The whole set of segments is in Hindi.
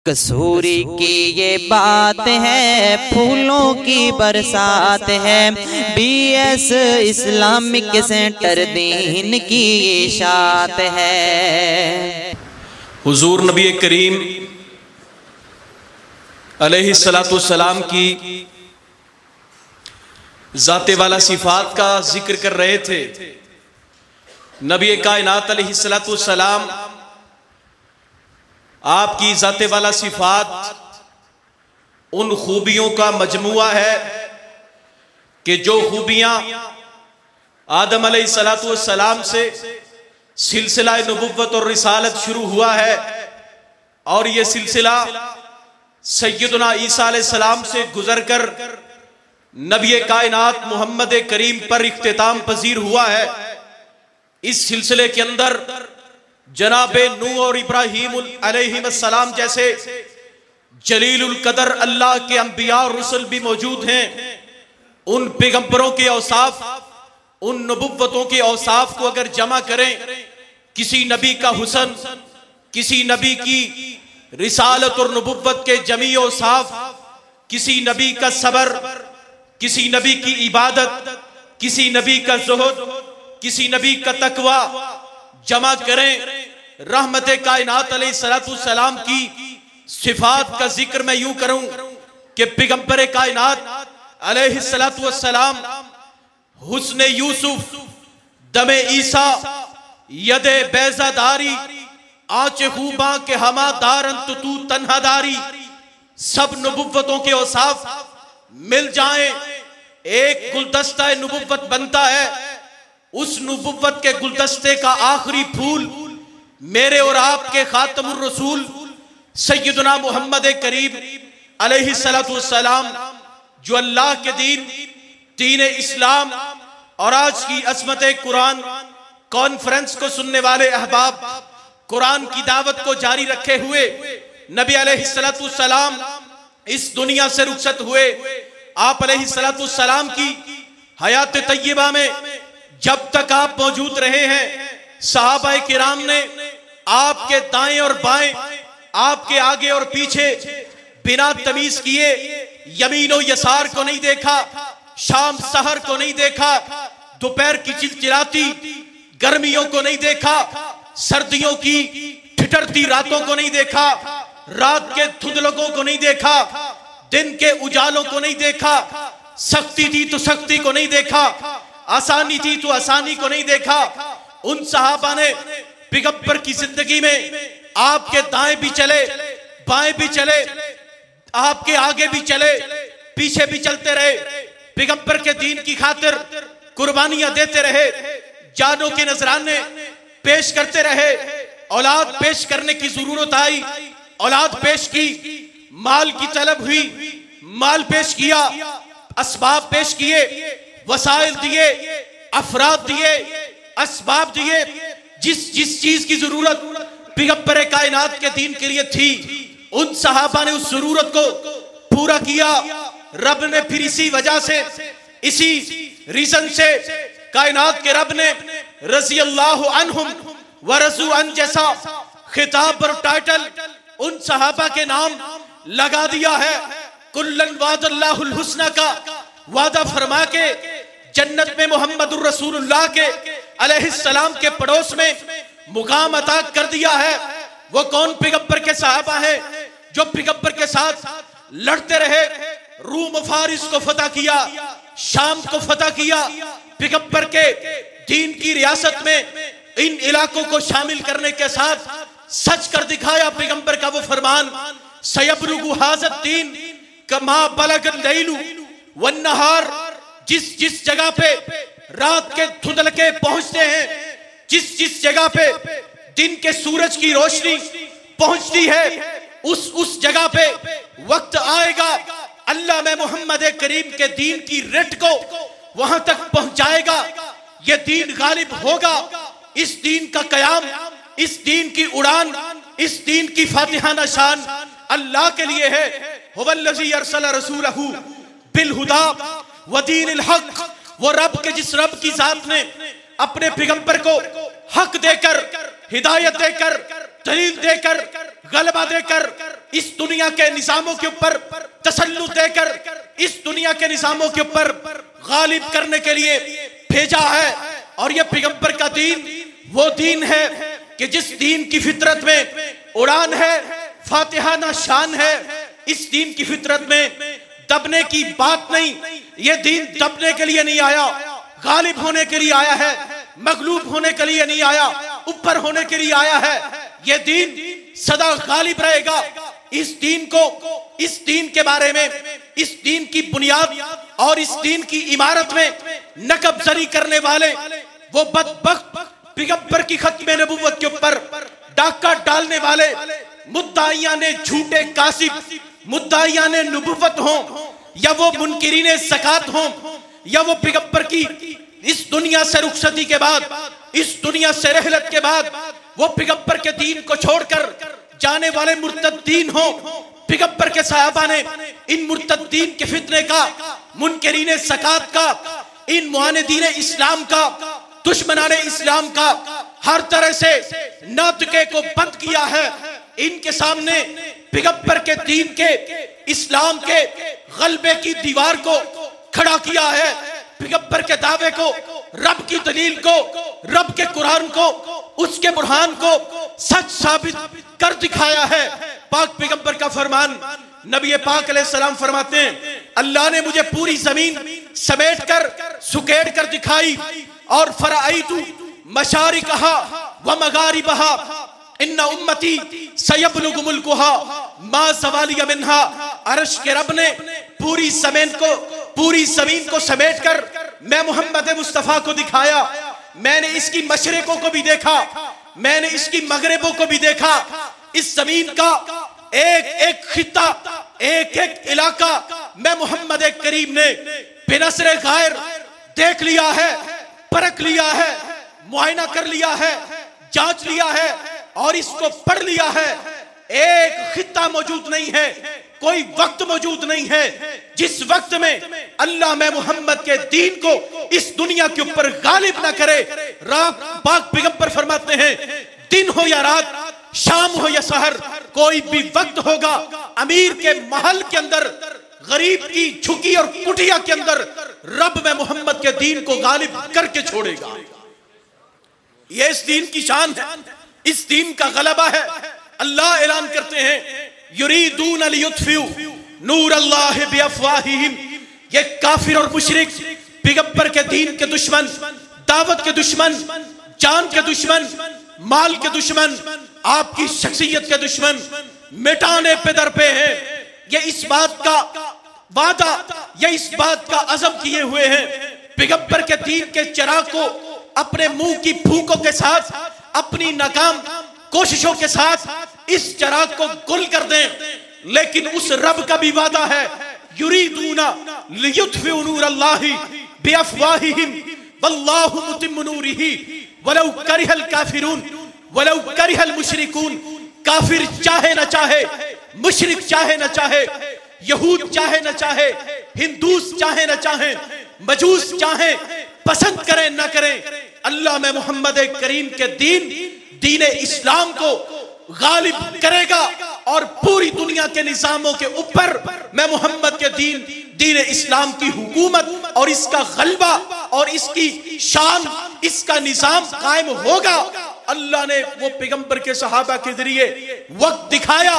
कसूरी की ये बात है, फूलों की बरसात है। BS इस्लामिक सेंटर दीन की इशात है। हुजूर नबी करीम अलैहिस्सलाम की ज़ाते वाला सिफात का जिक्र कर रहे थे। नबी कायनात अलैहिस्सलाम आपकी ज़ाते वाला सिफात उन खूबियों का मजमुआ है कि जो खूबियां आदम अलैहिस्सलाम से सिलसिला नबुव्वत और रिसालत शुरू हुआ है और ये सिलसिला सैयदना ईसा अलैहिस्सलाम से गुजरकर नबी कायनात मोहम्मद करीम पर इख्तिताम पजीर हुआ है। इस सिलसिले के अंदर जनाबे नूह और इब्राहीम अलैहिस्सलाम जैसे जलीलुल कदर अल्लाह के अंबिया और रसूल भी मौजूद हैं। उन पैगंबरों के औसाफ, उन नबुव्वतों के औसाफ को अगर जमा करें, किसी नबी का हुस्न, किसी नबी की रिसालत और नबुव्वत के जमी औसाफ, किसी नबी का सबर, किसी नबी की इबादत, किसी नबी का ज़ुहद, किसी नबी का तकवा जमा करें, रहमत कायनात अलैहिस्सलाम की सिफात का जिक्र मैं यूं करूं कि पैगंबर कायनात अलैहिस्सलाम हुस्ने यूसुफ, दमे ईसा, यदे बैजादारी, आंचे खूबा के हमा दारन तू तन्हादारी, सब नबुव्वतों के औसाफ मिल जाएं, एक गुलदस्ता नबुव्वत बनता है। उस नबुव्वत के गुलदस्ते का आखिरी फूल मेरे और आपके खातमुर रसूल सैयदना मोहम्मद करीम अलैहिस्सलाम, जो अल्लाह के दीन इस्लाम और आज की अज़मत कुरान कॉन्फ्रेंस को सुनने वाले अहबाब, कुरान की दावत को जारी रखे हुए नबी अलैहिस्सलाम इस दुनिया से रुखसत हुए। आप अलैहिस्सलाम की हयात तय्यबा में जब तक आप मौजूद रहे हैं, सहाबाए किराम ने आपके दाएं और बाएं, आपके आगे और पीछे बिना तमीज किए यमीनो यसार को नहीं देखा, शाम सहर को नहीं देखा, दोपहर की चिलचिलाती गर्मियों को नहीं देखा, सर्दियों की ठिठुरती रातों को नहीं देखा, रात के धुंधलों को नहीं देखा, दिन के उजालों को नहीं देखा, सख्ती थी तो सख्ती को नहीं देखा, आसानी थी तो आसानी को नहीं देखा। उन सहाबा ने पैगंबर की जिंदगी में आपके दाएं भी चले, बाएं भी चले, आपके आगे भी चले, पीछे भी चलते रहे, पैगंबर के दीन की खातिर कुर्बानियां देते रहे, जानों के नजराने पेश करते रहे। औलाद पेश करने की जरूरत आई, औलाद पेश की, माल की तलब हुई, माल पेश किया, असबाब पेश किए, वसाइल दिए, अफराद दिए, असबाब दिए। जिस चीज की जरूरत पैगंबर कायनात के दीन के लिए थी, उन सहाबा ने उस जरूरत को पूरा किया। रब ने फिर इसी वजह से, इसी रीजन से कायनात के रब ने रज़ी अल्लाहु अन्हुम व रज़ू अन जैसा खिताब और टाइटल उन सहाबा के नाम लगा दिया है। कुल्लन वादल्लाहुल हुस्ना का वादा फरमा के जन्नत में मोहम्मदुर रसूलुल्लाह के अलैहिस्सलाम के पड़ोस में मुकाम अता कर दिया है। वो कौन पैगंबर के सहाबा है जो पैगंबर के साथ लड़ते रहे, रूम फारिस को फतह किया, शाम को फतह किया, पैगंबर के दीन की रियासत में इन इलाकों को शामिल करने के साथ सच कर दिखाया पैगंबर का वो फरमान, सयबलुगु हाज़ा दीन कमा बलगल लैलु वन नहार। जिस जगह पे रात के धुंधलके पहुंचते हैं, जिस जगह पे दिन के सूरज की रोशनी पहुंचती है, उस जगह पे वक्त आएगा, अल्लाह में मोहम्मद करीम के दीन की रेट को वहां तक पहुंचाएगा। ये दीन गालिब होगा। इस दीन का कयाम, इस दीन की उड़ान, इस दीन की फातिहाना शान अल्लाह के लिए है। हुवल्लज़ी अरसला रसूलहू बिल हुदा व दीनिल हक। वो रब के जिस रब की जात ने अपने पैगंबर को हक देकर, हिदायत देकर, दलील देकर गलबा देकर इस दुनिया के निजामों के ऊपर तसल्लुत देकर इस दुनिया के निजामों के ऊपर गालिब करने के लिए भेजा है। और ये पैगंबर का दीन वो दीन है कि जिस दीन की फितरत में उड़ान है, फातिहाना शान है। इस दीन की फितरत में दबने की बात नहीं। ये दीन दबने के लिए नहीं आया, गालिब होने के लिए आया है, मगलूब होने के लिए नहीं आया, ऊपर होने के लिए आया है। ये दीन सदा गालिब रहेगा। इस दीन को, इस दीन के बारे में, इस दीन की बुनियाद और इस दीन की इमारत में नकबजरी करने वाले वो बदबख्त पैगंबर की खत्मे नबुव्वत के ऊपर डाका डालने वाले मुद्दाइयां ने झूठे कासिब, मुद्दाइयां ने नबुव्वत हो या वो मुनकिरीने ज़कात हो या वो पैगंबर की इस दुनिया से रुखसती के बाद, इस दुनिया से रहलत के बाद वो पैगंबर के दीन को छोड़कर जाने वाले मुर्तद्दीन हो। पैगंबर के सहाबा ने इन मुर्तद्दीन के फितने का, मुनकिरीने ज़कात का, इन मुआनिदीन इस्लाम का, दुश्मनाने इस्लाम का हर तरह से नातके को बंद किया है। इनके सामने पैगंबर के दीन के, इस्लाम के गलबे की दीवार को खड़ा किया है। पैगंबर के दावे को, रब की दलील को, रब के कुरान को, उसके बुरहान को सच साबित कर दिखाया है। पाक पैगंबर का फरमान, नबी पाक अलैहिस्सलाम फरमाते हैं, अल्लाह ने मुझे पूरी जमीन समेट कर सुकेड़ कर दिखाई और फराइतु मशारिकहा व मगारिबहा इन्ना उम्मती सयबलुगु मुल्कुहा मा सवालिया मिन्हा। अर्श के रब ने पूरी जमीन को समेट कर मैं मोहम्मद मुस्तफा को दिखाया। मैंने इसकी मशरिकों को भी देखा, मैंने इसकी मगरिबों को भी देखा। इस जमीन का एक एक खिता, एक एक इलाका मैं मोहम्मद करीम ने बिनसरे गायर देख लिया है, परख लिया है, मुआयना कर लिया है, जांच लिया है और इसको पढ़ लिया है। एक खिता मौजूद नहीं है, कोई वक्त मौजूद नहीं है जिस वक्त में अल्लाह में मोहम्मद के दीन को इस दुनिया के ऊपर गालिब ना करे। रात पाक पैगंबर फरमाते हैं, दिन हो या रात, शाम हो या सहर, कोई भी वक्त होगा, अमीर के महल के अंदर, गरीब की झुकी और कुटिया के अंदर रब में मोहम्मद के दीन को गालिब करके छोड़ेगा। ये इस दीन की शान है, इस दीन का गलबा है। अल्लाह ऐलान करते हैं, युरीदून लियुत्फिउ नूर अल्लाह बिअफ़वाहिहिम। ये काफिर और मुशरिक, पैगंबर के दीन के दुश्मन, दावत के दुश्मन, जान के दुश्मन, माल के दुश्मन, आपकी शख्सियत के दुश्मन मिटाने पे दरपे हैं। ये इस बात का वादा, ये इस बात का अज़म किए हुए हैं, पैगंबर के दीन के चिराग को अपने मुंह की फूकों के साथ, अपनी नाकाम कोशिशों के साथ इस चिराग को गुल कर दें। लेकिन उस रब का भी वादा है, युरीदूना लियुत्फिउ नूर अल्लाहि बिअफ़वाहिहिम वल्लाहु मुतिम्मु नूरिही वलौ करिहल काफिरून वलौ करिहल मुशरिकून। काफिर चाहे न चाहे, मुशरिक चाहे न चाहे, यहूद चाहे न चाहे, हिंदूस चाहे न चाहे, मजूस चाहे, पसंद करें न करें, अल्लाह में मोहम्मद करीम के दीन इस्लाम को गालिब करेगा और पूरी दुनिया के निजामों के ऊपर मैं मोहम्मद के दीन इस्लाम की हुकूमत और इसका गलबा और इसकी शान, इसका निजाम कायम होगा। अल्लाह ने वो पैगंबर के सहाबा के जरिए वक्त दिखाया।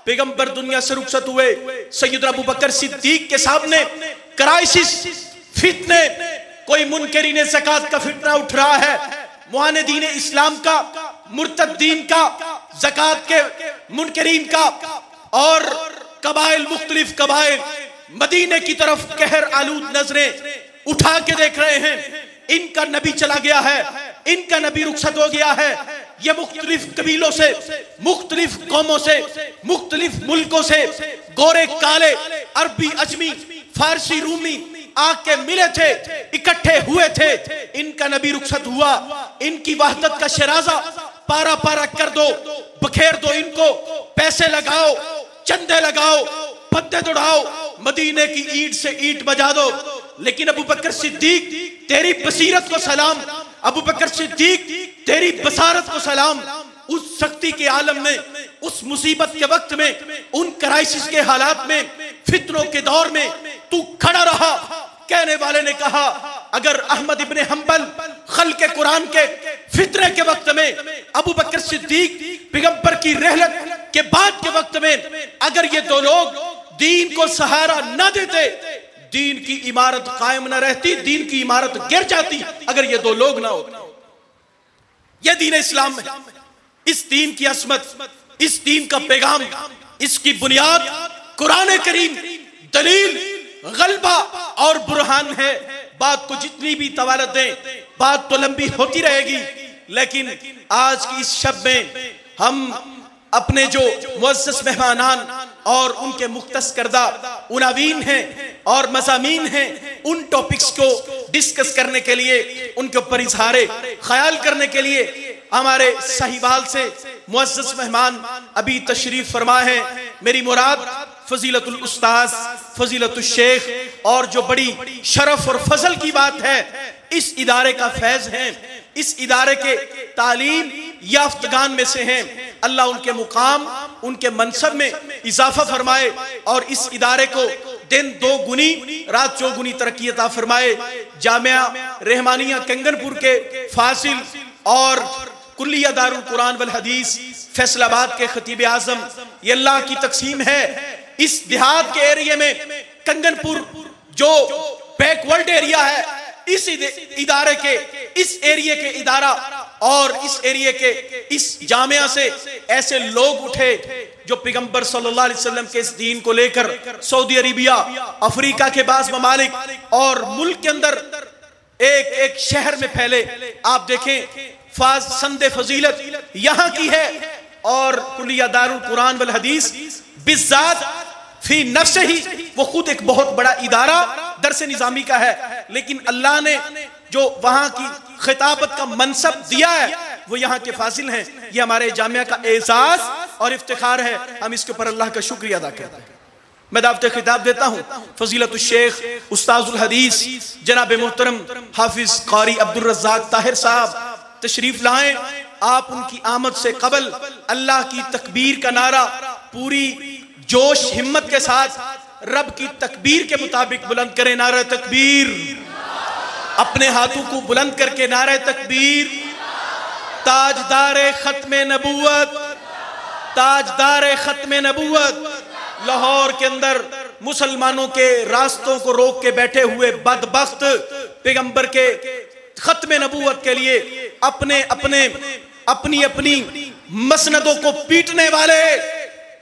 पैगंबर दुनिया से रुखसत हुए, सैयदना अबू बकर सिद्दीक के सामने क्राइसिस, फितने, कोई मुनकरीने ज़कात का फितना उठ रहा है, मुआनिदीन इस्लाम का, मुर्तद्दीन का, ज़कात के मुनकरीन का, और कबाइल, मुख्तलिफ कबाइल मदीने की तरफ कहर आलूद नजरें उठा के देख रहे हैं। इनका नबी चला गया है, इनका नबी रुखसत हो गया है। ये मुख्तलिफ कबीलों से, मुख्तलिफ कौमों से, मुख्तलिफ मुल्कों से गोरे काले, अरबी अजमी, फारसी रूमी आके मिले थे, इकट्ठे हुए थे। इनका नबी रुखसत हुआ। इनकी वहदत का शराजा पारा पारा कर दो, बखेर दो इनको, पैसे लगाओ, चंदे लगाओ, पत्ते दौड़ाओ, मदीने की ईंट से ईंट बजा दो। लेकिन अबू बकर सिद्दीक तेरी बसीरत को सलाम, अबू बकर सिद्दीक तेरी बसारत को सलाम। उस सख्ती के आलम में, उस मुसीबत के वक्त में, उन क्राइसिस के हालात में, फितनों के दौर में तू खड़ा रहा। कहने वाले ने कहा अगर अहमद इब्ने हंबल खल्क़े कुरान के फितने के वक्त में, अबू बकर सिद्दीक पैगंबर की रहलत के बाद के वक्त में अगर ये दो लोग दीन को सहारा न देते, दीन की इमारत कायम न रहती, दीन की इमारत गिर जाती अगर ये दो लोग ना होते। यह दीन इस्लाम है, इस दीन की असमत, इस दीन का पैगाम, इसकी बुनियाद कुरान करीम दलील, गलबा और बुरहान है। बात को जितनी भी तवालत दें, बात तो लंबी होती रहेगी, लेकिन आज की इस शब में हम अपने जो मुअज़्ज़ज़ मेहमानान और उनके मुख्तस करदा उनावीन हैं और मज़ामीन हैं, उन टॉपिक्स को डिस्कस करने के लिए, उनके ऊपर इजहार ख्याल करने के लिए हमारे साहिबाल से मुअज़्ज़ज़ मेहमान अभी तशरीफ फरमा है। मेरी मुराद फजीलतुल उस्ताद, फजीलतुल शेख, और जो बड़ी शरफ और फजल की बात है, इस इदारे का फैज है, इस इदारे के तालीम याफ्तगान में से हैं। अल्लाह उनके मुकाम, उनके मनसब में इजाफा फरमाए और इस इदारे को दिन दो गुनी रात चौगुनी तरक्की अता फरमाए। जामिया रहमानिया कंगनपुर के फासिल और कुल्लिया दारुल कुरान वल हदीस फैसलाबाद के खतीब आजम, ये अल्लाह की तकसीम है। इस देहात के एरिया में कंगनपुर जो बैकवर्ड एरिया है, इस इदारे के, इस एरिया के इदारा और इस एरिया के इस जामिया से ऐसे लोग उठे जो पैगंबर सल्लल्लाहु अलैहि वसल्लम के इस दीन को लेकर सऊदी अरेबिया, अफ्रीका के बाज़ ममालिक और मुल्क के अंदर एक एक शहर में फैले। आप देखें फाज संदे फजीलत यहाँ की है और कुल्लिया दारुल कुरान वल हदीस बिज़ात फी नफ्स ही वो खुद एक बहुत बड़ा इदारा दरस निजामी का है, लेकिन अल्लाह ने जो वहां की खिताबत का मनसब दिया है वो यहाँ के फासिल हैं। ये हमारे जामिया का एजाज और इफ्तिखार है, हम इसके ऊपर अल्लाह का शुक्रिया अदा करते हैं। मैं दावत खिताब देता हूँ फजीलतुल शेख उस्ताजुल हदीस जनाब मोहतरम हाफिज कारी अब्दुल रज़्ज़ाक ताहिर साहब तशरीफ लाएं। आप उनकी आमद से कबल अल्लाह की तकबीर का नारा पूरी जोश हिम्मत के साथ रब की तकबीर के मुताबिक बुलंद करें। नारा तकबीर, अपने हाथों को बुलंद करके नारा तकबीर। ताजदारे खत्मे नबूवत, ताजदारे खत्मे नबूवत, लाहौर के अंदर मुसलमानों के रास्तों को रोक के बैठे हुए बदबख्त पैगंबर के खत्मे नबूवत के लिए अपने अपने अपनी अपनी मसनदों को पीटने वाले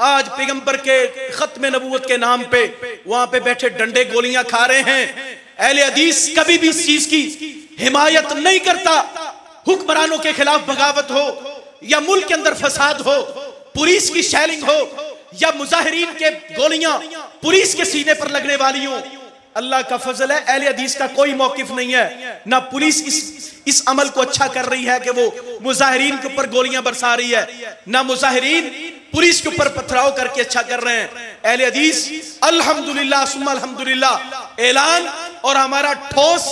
आज पैगंबर के खत्मे नबूवत के नाम पे वहां पे बैठे डंडे गोलियां खा रहे हैं। अहले हदीस कभी भी इस चीज की हिमायत नहीं करता। हुक्मरानों के खिलाफ बगावत हो या मुल्क के अंदर फसाद हो, पुलिस की शैलिंग हो या मुजाहिरीन के गोलियां पुलिस के सीने पर लगने वाली हो, अल्लाह का फजल है अहले हदीस का कोई मौकिफ नहीं है। ना पुलिस इस अमल को अच्छा कर रही है कि वो मुजाहिरीन के ऊपर गोलियां बरसा रही है, ना मुजाहिरीन पुलिस के ऊपर पथराव करके अच्छा कर रहे हैं। अहले हदीस अल्हम्दुलिल्लाह सुम्मा अल्हम्दुलिल्लाह ऐलान और हमारा ठोस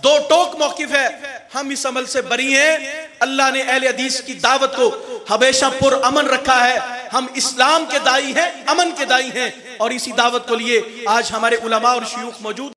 दो टोक मौकिफ है, हम इस अमल से बरी हैं। अल्लाह ने अहले हदीस की दावत को हमेशा पुरअमन रखा है। हम इस्लाम के दाई हैं, अमन के दाई हैं और इसी दावत को लिए आज हमारे उलमा और शयूख मौजूद